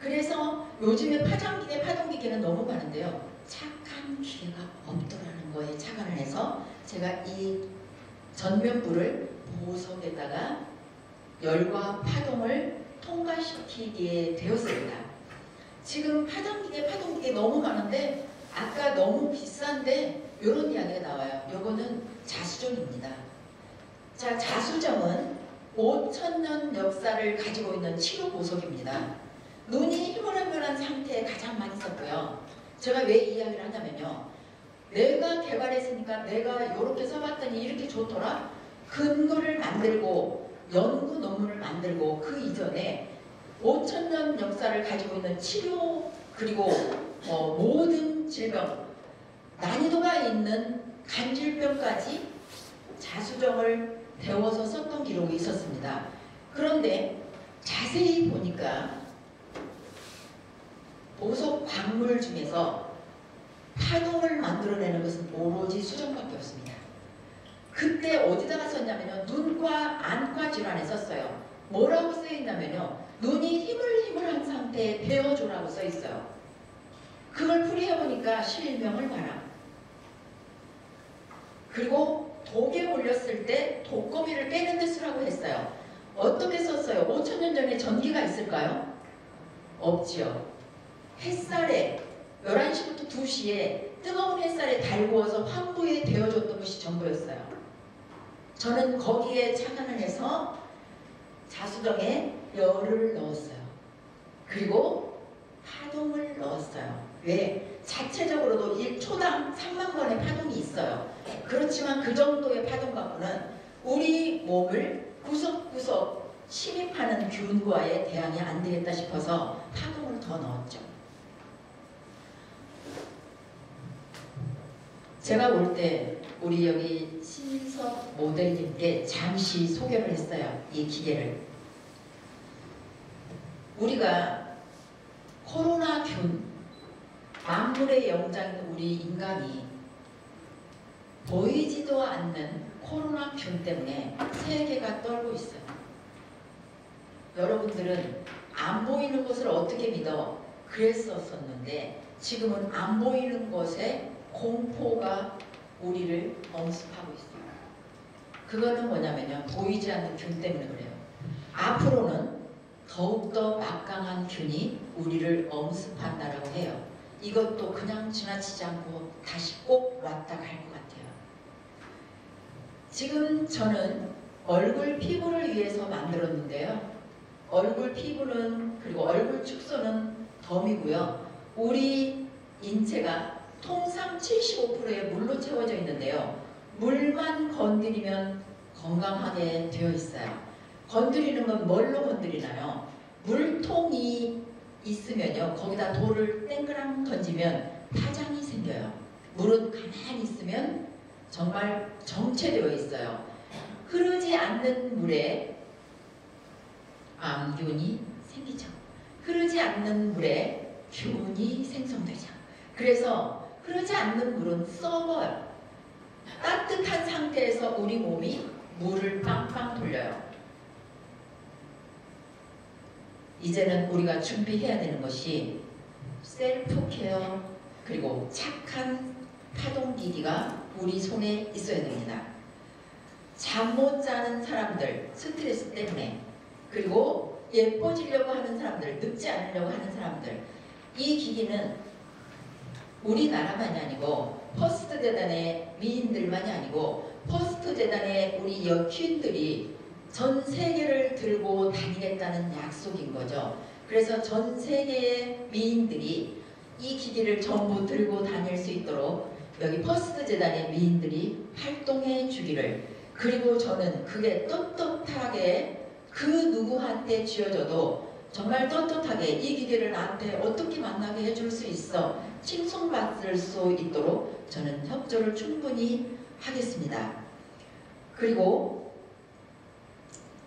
Speaker 3: 그래서 요즘에 파장기계, 파동기계는 너무 많은데요. 착한 기계가 없더라는 거에 착안을 해서 제가 이 전면부를 보석에다가 열과 파동을 통과시키게 되었습니다. 지금 파동기계 너무 많은데 아까 너무 비싼데 이런 이야기가 나와요. 요거는 자수정입니다. 자, 자수정은 5,000년 역사를 가지고 있는 치료 보석입니다. 눈이 희물희물한 상태에 가장 많이 썼고요. 제가 왜 이 이야기를 하냐면요. 내가 개발했으니까 내가 이렇게 써봤더니 이렇게 좋더라. 근거를 만들고 연구 논문을 만들고 그 이전에 5,000년 역사를 가지고 있는 치료 그리고 모든 질병 난이도가 있는 간질병까지 자수정을 배워서 썼던 기록이 있었습니다. 그런데 자세히 보니까 보석 광물 중에서 파동을 만들어내는 것은 오로지 수정밖에 없습니다. 그때 어디다가 썼냐면요. 눈과 안과 질환에 썼어요. 뭐라고 써있냐면요. 눈이 희물희물한 상태에 베어줘라고 써있어요. 그걸 풀이해보니까 실명을 봐라. 그리고 독에 물렸을 때 독거미를 빼는 데 쓰라고 했어요. 어떻게 썼어요? 5,000년 전에 전기가 있을까요? 없지요. 햇살에 11시부터 2시에 뜨거운 햇살에 달구어서 환부에 되어줬던 것이 전부였어요. 저는 거기에 착안을 해서 자수정에 열을 넣었어요. 그리고 파동을 넣었어요. 왜? 자체적으로도 1초당 3만 번의 파동이 있어요. 그렇지만 그 정도의 파동 갖고는 우리 몸을 구석구석 침입하는 균과의 대항이 안 되겠다 싶어서 파동을 더 넣었죠. 제가 올 때 우리 여기 신석 모델님께 잠시 소개를 했어요. 이 기계를. 우리가 코로나균, 만물의 영장인 우리 인간이 보이지도 않는 코로나균 때문에 세계가 떨고 있어요. 여러분들은 안 보이는 것을 어떻게 믿어? 그랬었는데 지금은 안 보이는 것에 공포가 우리를 엄습하고 있어요. 그거는 뭐냐면요. 보이지 않는 균 때문에 그래요. 앞으로는 더욱더 막강한 균이 우리를 엄습한다라고 해요. 이것도 그냥 지나치지 않고 다시 꼭 왔다 갈 것 같아요. 지금 저는 얼굴 피부를 위해서 만들었는데요. 얼굴 피부는 그리고 얼굴 축소는 덤이고요. 우리 인체가 통상 75%의 물로 채워져 있는데요. 물만 건드리면 건강하게 되어 있어요. 건드리는 건 뭘로 건드리나요? 물통이 있으면요. 거기다 돌을 땡그랑 던지면 파장이 생겨요. 물은 가만히 있으면 정말 정체되어 있어요. 흐르지 않는 물에 암균이 생기죠. 흐르지 않는 물에 균이 생성되죠. 그래서 흐르지 않는 물은 썩어요. 따뜻한 상태에서 우리 몸이 물을 빵빵 돌려요. 이제는 우리가 준비해야 되는 것이 셀프 케어 그리고 착한 파동기기가 우리 손에 있어야 됩니다. 잠 못 자는 사람들, 스트레스 때문에 그리고 예뻐지려고 하는 사람들, 늙지 않으려고 하는 사람들, 이 기기는 우리나라만이 아니고 퍼스트 재단의 미인들만이 아니고 퍼스트 재단의 우리 여퀸들이 전 세계를 들고 다니겠다는 약속인 거죠. 그래서 전 세계의 미인들이 이 기기를 전부 들고 다닐 수 있도록 여기 퍼스트 재단의 미인들이 활동해 주기를, 그리고 저는 그게 떳떳하게 그 누구한테 쥐어져도 정말 떳떳하게 이 기계를 나한테 어떻게 만나게 해줄 수 있어 칭송받을 수 있도록 저는 협조를 충분히 하겠습니다. 그리고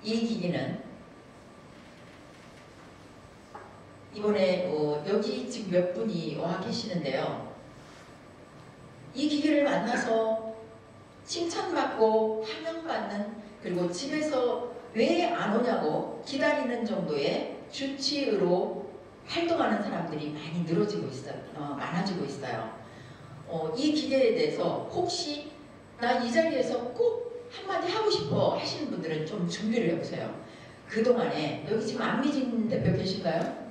Speaker 3: 이 기기는 이번에 여기 지금 몇 분이 와 계시는데요. 이 기기를 만나서 칭찬받고 환영받는, 그리고 집에서 왜 안 오냐고 기다리는 정도의 주치의로 활동하는 사람들이 많이 늘어지고 있어요. 많아지고 있어요. 이 기계에 대해서 혹시 나 이 자리에서 꼭 한마디 하고 싶어 하시는 분들은 좀 준비를 해보세요. 그동안에 여기 지금 안미진 대표 계신가요?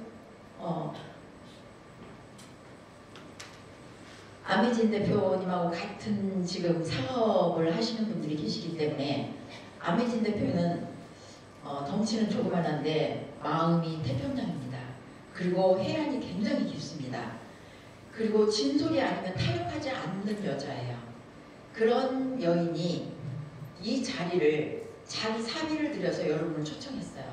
Speaker 3: 안미진 대표님하고 같은 지금 사업을 하시는 분들이 계시기 때문에 안미진 대표는 덩치는 조그만한데 마음이 태평양입니다. 그리고 해안이 굉장히 깊습니다. 그리고 진솔이 아니면 타협하지 않는 여자예요. 그런 여인이 이 자리를 자기 사비를 들여서 여러분을 초청했어요.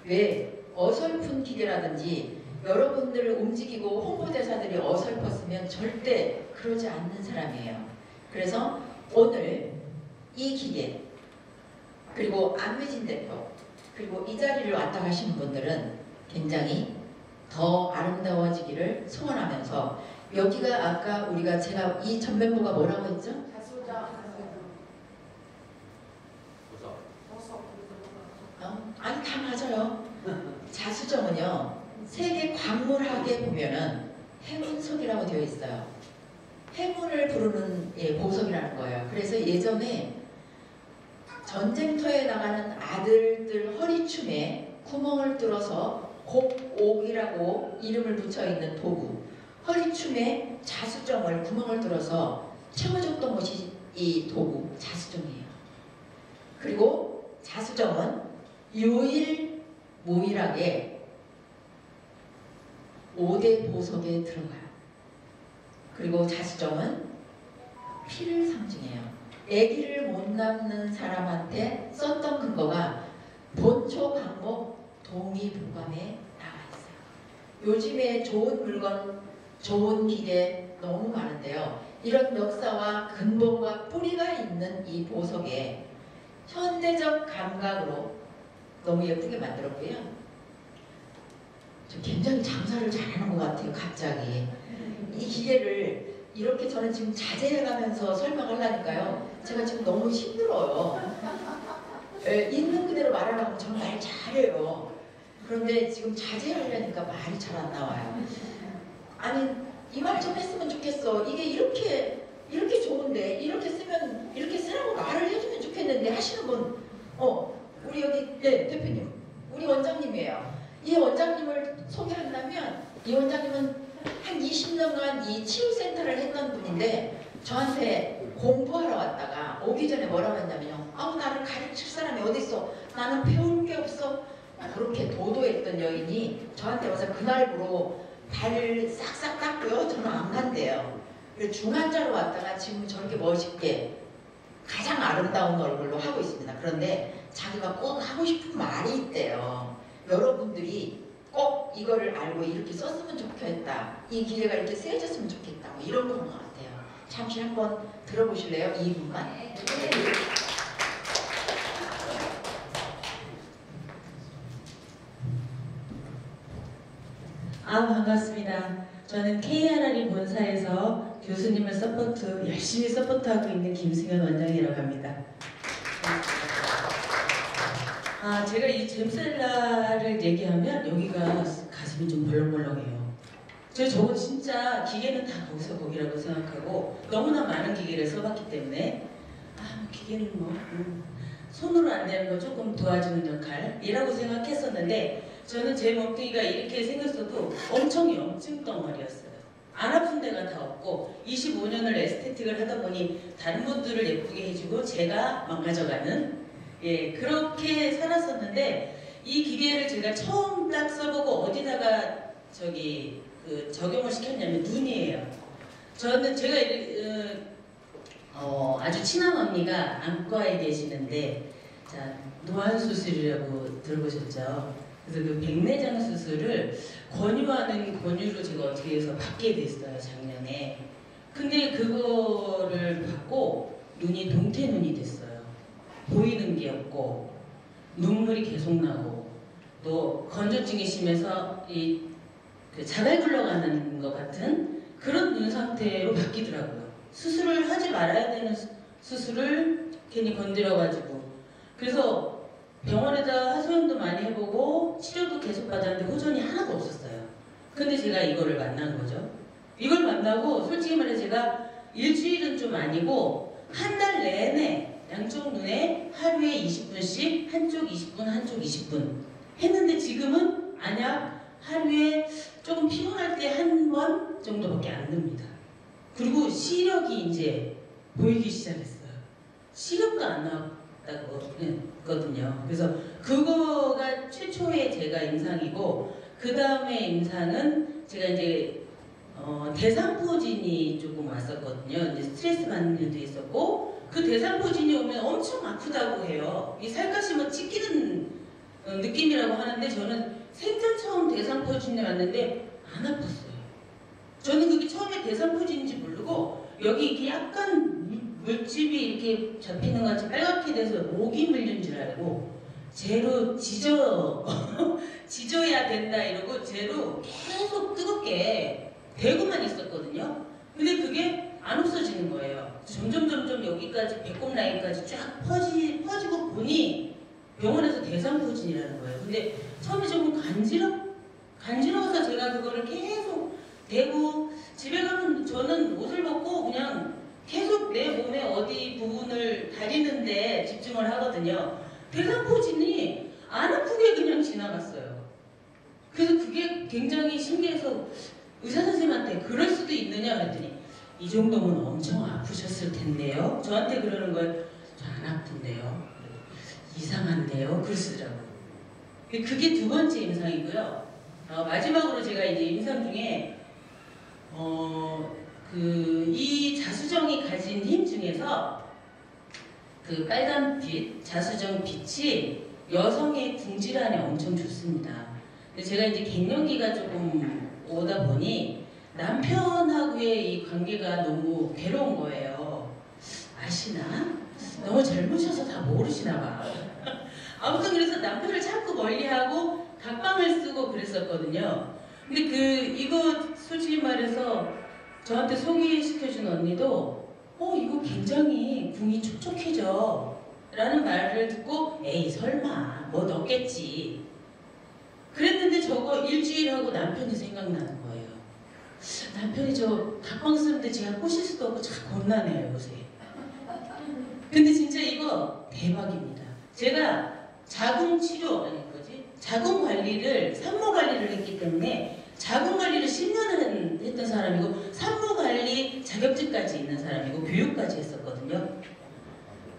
Speaker 3: 왜? 어설픈 기계라든지 여러분들을 움직이고 홍보대사들이 어설펐으면 절대 그러지 않는 사람이에요. 그래서 오늘 이 기계, 그리고 안미진 대표, 그리고 이 자리를 왔다 가시는 분들은 굉장히 더 아름다워지기를 소원하면서, 여기가 아까 제가 이 전면부가 뭐라고 했죠? 아니 다 맞아요. 자수정은요, 세계 광물학에 보면은 해문석이라고 되어 있어요. 해문을 부르는 보석이라는 거예요. 그래서 예전에 전쟁터에 나가는 아들들 허리춤에 구멍을 뚫어서 곡옥이라고 이름을 붙여있는 도구, 허리춤에 자수정을 구멍을 뚫어서 채워줬던 것이 이 도구 자수정이에요. 그리고 자수정은 유일무이하게 5대 보석에 들어가요. 그리고 자수정은 피를 상징해요. 아기를 못 낳는 사람한테 썼던 근거가 본초 강목 동의보감에 나와 있어요. 요즘에 좋은 물건, 좋은 기계 너무 많은데요. 이런 역사와 근본과 뿌리가 있는 이 보석에 현대적 감각으로 너무 예쁘게 만들었고요. 저 굉장히 장사를 잘하는 것 같아요. 갑자기 이 기계를 이렇게 저는 지금 자제해가면서 설명하려니까요. 제가 지금 너무 힘들어요. 있는 그대로 말하라고 저는 말 잘해요. 그런데 지금 자제하려니까 말이 잘 안 나와요. 아니 이 말 좀 했으면 좋겠어. 이게 이렇게 좋은데 이렇게 쓰면 이렇게 쓰라고 말을 해주면 좋겠는데 하시는 분, 우리 여기 대표님, 우리 원장님이에요. 이 원장님을 소개한다면 이 원장님은 한 20년간 이 치유센터를 했던 분인데 저한테 공부하러 왔다가 오기 전에 뭐라고 했냐면요. 아우 나를 가르칠 사람이 어디 있어? 나는 배울 게 없어. 그렇게 도도했던 여인이 저한테 와서 그날부로 발을 싹싹 닦고요. 저는 안 간대요. 그리고 중환자로 왔다가 지금 저렇게 멋있게 가장 아름다운 얼굴로 하고 있습니다. 그런데 자기가 꼭 하고 싶은 말이 있대요. 여러분들이 꼭 이거를 알고 이렇게 썼으면 좋겠다. 이 기회가 이렇게 세졌으면 좋겠다. 뭐 이런 건 것 같아요. 잠시 한번 들어보실래요? 2분만.
Speaker 5: 반갑습니다. 저는 KRR이 본사에서 교수님을 열심히 서포트하고 있는 김승현 원장이라고 합니다. 제가 이 잼셀라를 얘기하면 여기가 가슴이 좀 벌렁벌렁해요. 저거 진짜 기계는 다 거기서 거기라고 생각하고 너무나 많은 기계를 써봤기 때문에 기계는 손으로 안 되는 거 조금 도와주는 역할이라고 생각했었는데 저는 제 몸뚱이가 이렇게 생겼어도 엄청 염증 덩어리였어요. 안 아픈 데가 다 없고 25년을 에스테틱을 하다 보니 다른 분들을 예쁘게 해주고 제가 망가져가는 그렇게 살았었는데 이 기계를 제가 처음 딱 써보고 어디다가 적용을 시켰냐면 눈이에요. 제가 아주 친한 언니가 안과에 계시는데 노안 수술이라고 들어보셨죠? 그래서 그 백내장 수술을 권유로 제가 어떻게 해서 받게 됐어요, 작년에. 근데 그거를 받고 눈이 동태눈이 됐어요. 보이는 게 없고 눈물이 계속 나고 또 건조증이 심해서 그 자갈 굴러가는 것 같은 그런 눈 상태로 바뀌더라고요. 수술을 하지 말아야 되는 수술을 괜히 건드려가지고 그래서 병원에다 하소연도 많이 해보고 치료도 계속 받았는데 호전이 하나도 없었어요. 근데 제가 이거를 만난 거죠. 이걸 만나고 솔직히 말해 제가 일주일은 좀 아니고 한 달 내내 양쪽 눈에 하루에 20분씩 한쪽 20분 한쪽 20분 했는데 지금은 하루에 조금 피곤할 때 한 번 정도밖에 안 듭니다. 그리고 시력이 이제 보이기 시작했어요. 시력도 안 나왔다고 했거든요. 그래서 그거가 최초의 제가 임상이고 그 다음에 임상은 제가 이제 대상포진이 조금 왔었거든요. 이제 스트레스 받는 일도 있었고 그 대상포진이 오면 엄청 아프다고 해요. 이 살갗이 찢기는 느낌이라고 하는데 저는 생전 처음 대상포진이 왔는데 안 아팠어요. 저는 그게 처음에 대상포진인지 모르고 여기 이렇게 약간 물집이 이렇게 잡히는 것 같이 빨갛게 돼서 목이 물린 줄 알고 쟤로 지져야 된다 이러고 쟤로 계속 뜨겁게 대고만 있었거든요. 근데 그게 안 없어지는 거예요. 점점 여기까지 배꼽 라인까지 쫙 퍼지고 보니 병원에서 대상포진이라는 거예요. 근데 처음에 조금 간지러워서 제가 그거를 계속 대고 집에 가면 저는 옷을 벗고 그냥 계속 내 몸의 어디 부분을 다리는데 집중을 하거든요. 대상포진이 안 아프게 그냥 지나갔어요. 그래서 그게 굉장히 신기해서 의사 선생님한테 그럴 수도 있느냐 그랬더니 이 정도면 엄청 아프셨을 텐데요. 저한테 그러는 거예요. 저 안 아픈데요. 이상한데요. 그러시더라고요. 그게 두 번째 임상이고요. 마지막으로 제가 이제 임상 중에 이 자수정이 가진 힘 중에서 그 빨간빛 자수정 빛이 여성의 궁질환에 엄청 좋습니다. 근데 제가 이제 갱년기가 조금 오다 보니 남편하고의 이 관계가 너무 괴로운 거예요. 아시나? 너무 젊으셔서 다 모르시나 봐. 아무튼 그래서 남편을 자꾸 멀리하고 각방을 쓰고 그랬었거든요. 근데 이거 솔직히 말해서 저한테 소개시켜준 언니도 이거 굉장히 궁이 촉촉해져 라는 말을 듣고 에이 설마 뭐 넣겠지 그랬는데 저거 일주일 하고 남편이 생각나는 거예요. 남편이 저 각방 쓰는데 제가 꼬실 수도 없고 참 곤란해요 요새. 근데 진짜 이거 대박입니다. 제가 자궁 관리를 산모 관리를 했기 때문에 자금 관리를 10년을 했던 사람이고 산무 관리 자격증까지 있는 사람이고 교육까지 했었거든요.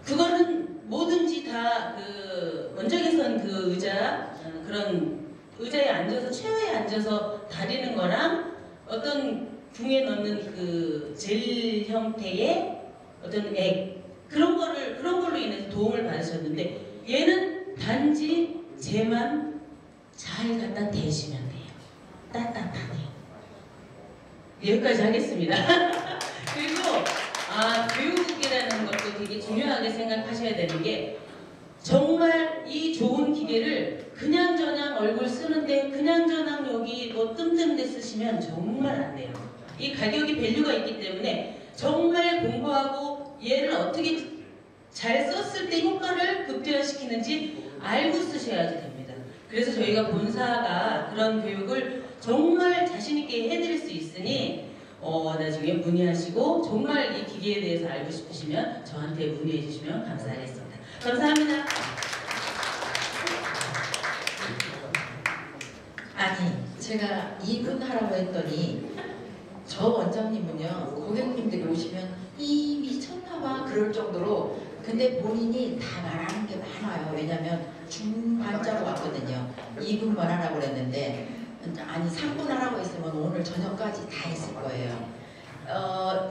Speaker 5: 그거는 뭐든지 다 그 원적에선 그 의자 그런 의자에 앉아서 체어에 앉아서 다리는 거랑 어떤 궁에 넣는 그 젤 형태의 어떤 액 그런 걸로 인해서 도움을 받으셨는데 얘는 단지 재만 잘 갖다 대시면 돼요. 따뜻하게. 여기까지 하겠습니다. 그리고 교육이라는 것도 되게 중요하게 생각하셔야 되는 게 정말 이 좋은 기계를 그냥저냥 얼굴 쓰는데 그냥저냥 여기 뭐 뜸뜸 데 쓰시면 정말 안 돼요. 이 가격이 밸류가 있기 때문에 정말 공부하고 얘를 어떻게 잘 썼을 때 효과를 극대화시키는지 알고 쓰셔야지 됩니다. 그래서 저희가 본사가 그런 교육을 정말 자신있게 해드릴 수 있으니 나중에 문의하시고 정말 이 기계에 대해서 알고 싶으시면 저한테 문의해 주시면 감사하겠습니다. 감사합니다.
Speaker 3: 아니 제가 2분 하라고 했더니 저 원장님은요 고객님들이 오시면 이 미쳤나봐 그럴 정도로 근데 본인이 다 말하는 게 많아요. 왜냐면 중반자로 왔거든요. 2분만 하라고 그랬는데 아니 3분 하라고 했으면 오늘 저녁까지 다 했을 거예요.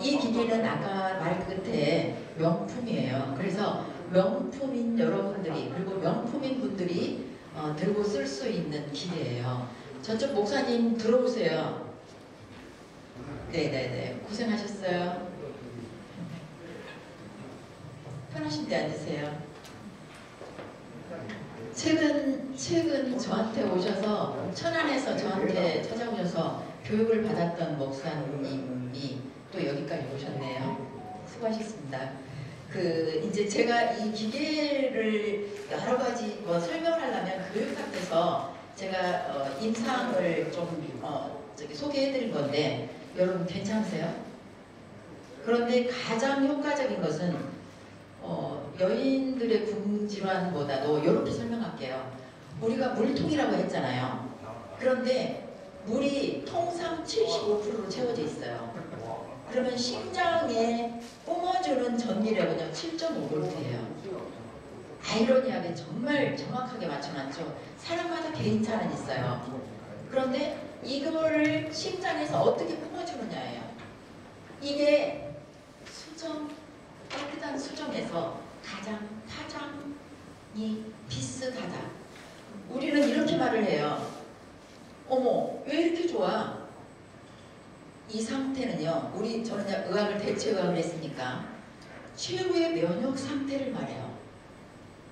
Speaker 3: 이 기계는 아까 말 끝에 명품이에요. 그래서 명품인 여러분들이 그리고 명품인 분들이 들고 쓸 수 있는 기계예요. 저쪽 목사님 들어오세요. 네네네 고생하셨어요. 편하신 데 앉으세요. 최근 저한테 오셔서 천안에서 저한테 찾아오셔서 교육을 받았던 목사님이 또 여기까지 오셨네요. 수고하셨습니다. 이제 제가 이 기계를 여러 가지 설명을 하려면 교육 같아서 제가 임상을 좀 소개해드린 건데 여러분 괜찮으세요? 그런데 가장 효과적인 것은 여인들의 궁질환보다도 이렇게 설명할게요. 우리가 물통이라고 했잖아요. 그런데 물이 통상 75%로 채워져 있어요. 그러면 심장에 뿜어주는 전기력은요 7.5V예요. 아이러니하게 정말 정확하게 맞춰놨죠. 사람마다 개인차는 있어요. 그런데 이거를 심장에서 어떻게 뿜어주느냐예요. 이게 깨끗한 수정에서 가장 파장이 비슷하다. 우리는 이렇게 말을 해요. 어머 왜 이렇게 좋아? 이 상태는요. 저는 의학을 대체의학을 했으니까 최후의 면역 상태를 말해요.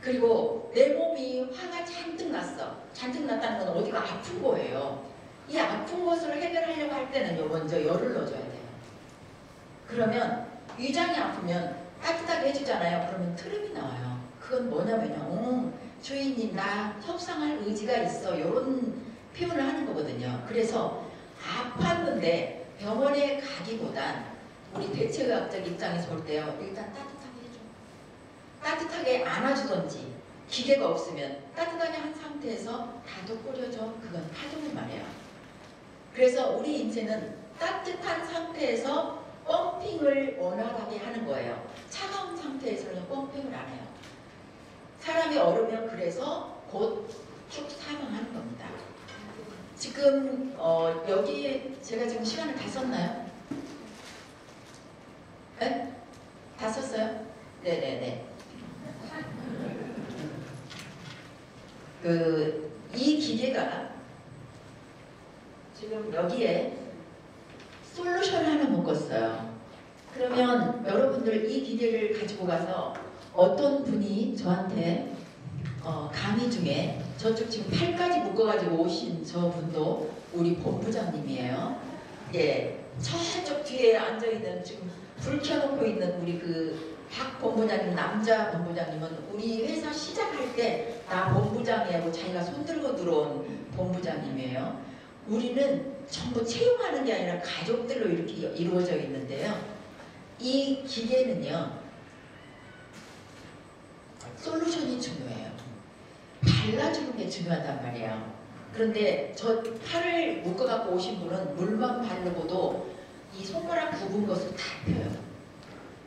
Speaker 3: 그리고 내 몸이 화가 잔뜩 났어. 잔뜩 났다는 건 어디가 아픈 거예요. 이 아픈 것을 해결하려고 할 때는요. 먼저 열을 넣어줘야 돼요. 그러면 위장이 아프면 따뜻하게 해주잖아요. 그러면 트름이 나와요. 그건 뭐냐면요. 주인님 나 협상할 의지가 있어. 이런 표현을 하는 거거든요. 그래서 아팠는데 병원에 가기보단 우리 대체의학적 입장에서 볼 때요. 일단 따뜻하게 해줘. 따뜻하게 안아주던지 기계가 없으면 따뜻하게 한 상태에서 다도 끓여줘. 그건 파동을 말해요. 그래서 우리 인체는 따뜻한 상태에서 펌핑을 원활하게 하는 거예요. 차가운 상태에서는 펌핑을 안 해요. 사람이 얼으면 그래서 곧 쭉 사망하는 겁니다. 지금 여기에 제가 지금 시간을 다 썼나요? 네? 다 썼어요? 네네네. 이 기계가 지금 여기에 솔루션을 하나 묶었어요. 그러면 여러분들 이 기계를 가지고 가서 어떤 분이 저한테 강의 중에 저쪽 지금 팔까지 묶어가지고 오신 저 분도 우리 본부장님이에요. 예, 저쪽 뒤에 앉아있는 지금 불 켜놓고 있는 우리 박 본부장님, 남자 본부장님은 우리 회사 시작할 때 나 본부장이라고 자기가 손들고 들어온 본부장님이에요. 우리는 전부 채용하는 게 아니라 가족들로 이렇게 이루어져 있는데요. 이 기계는요. 솔루션이 중요해요. 발라주는 게 중요하단 말이에요. 그런데 저 팔을 묶어갖고 오신 분은 물만 바르고도 이 손가락 굽은 것을 다 펴요.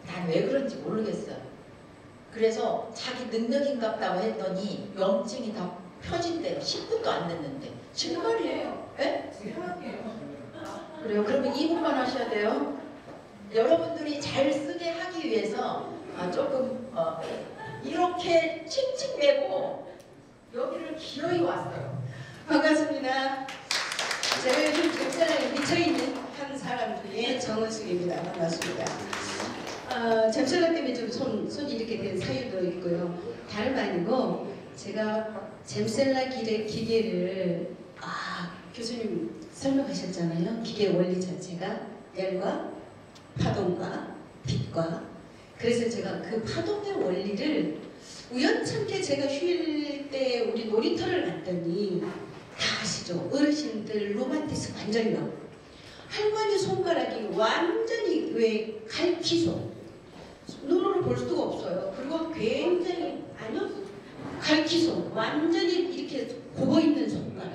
Speaker 3: 난 왜 그런지 모르겠어요. 그래서 자기 능력인갑다고 했더니 염증이 다 펴진대요. 10분도 안 됐는데. 정말이에요. 예? 그래요. 그러면 2분만 하셔야 돼요. 여러분들이 잘 쓰게 하기 위해서 조금 이렇게 칭칭대고 여기를 기어이 왔어요.
Speaker 6: 반갑습니다. 제가 요즘 잼셀락에 미쳐있는 한 사람 중에 정은숙입니다. 반갑습니다. 잼셀락 때문에 좀 손이 이렇게 된 사유도 있고요. 다름 아니고 제가 잼셀락 기계를 교수님 설명하셨잖아요. 기계 원리 자체가 열과 파동과 빛과 그래서 제가 그 파동의 원리를 우연찮게 제가 휴일 때 우리 놀이터를 갔더니 다 아시죠? 어르신들 로만티스 완전요. 할머니 손가락이 완전히 왜 갈퀴손 눈으로 볼 수가 없어요. 그리고 굉장히 갈퀴손 완전히 이렇게 굽어있는 손가락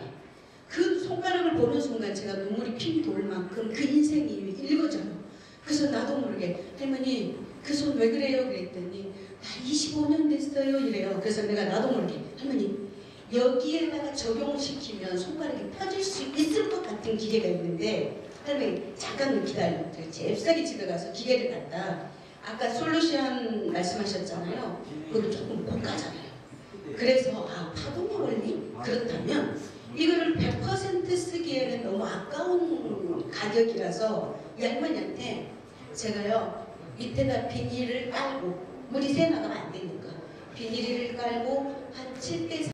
Speaker 6: 그 손가락을 보는 순간 제가 눈물이 핑 돌 만큼 그 인생이 읽어져요. 그래서 나도 모르게 할머니 그 손 왜 그래요? 그랬더니 나 25년 됐어요 이래요. 그래서 내가 나도 모르게 할머니 여기에다가 적용시키면 손가락이 펴질 수 있을 것 같은 기계가 있는데 할머니 잠깐만 기다려. 제가 잽싸게 집에 가서 기계를 갖다 아까 솔루션 말씀하셨잖아요. 그거 조금 고가잖아요. 그래서 파동의 원리? 그렇다면 이거를 100% 쓰기에는 너무 아까운 가격이라서 이 할머니한테 제가요 밑에다 비닐을 깔고 물이 새 나가면 안 되니까 비닐을 깔고 한 7대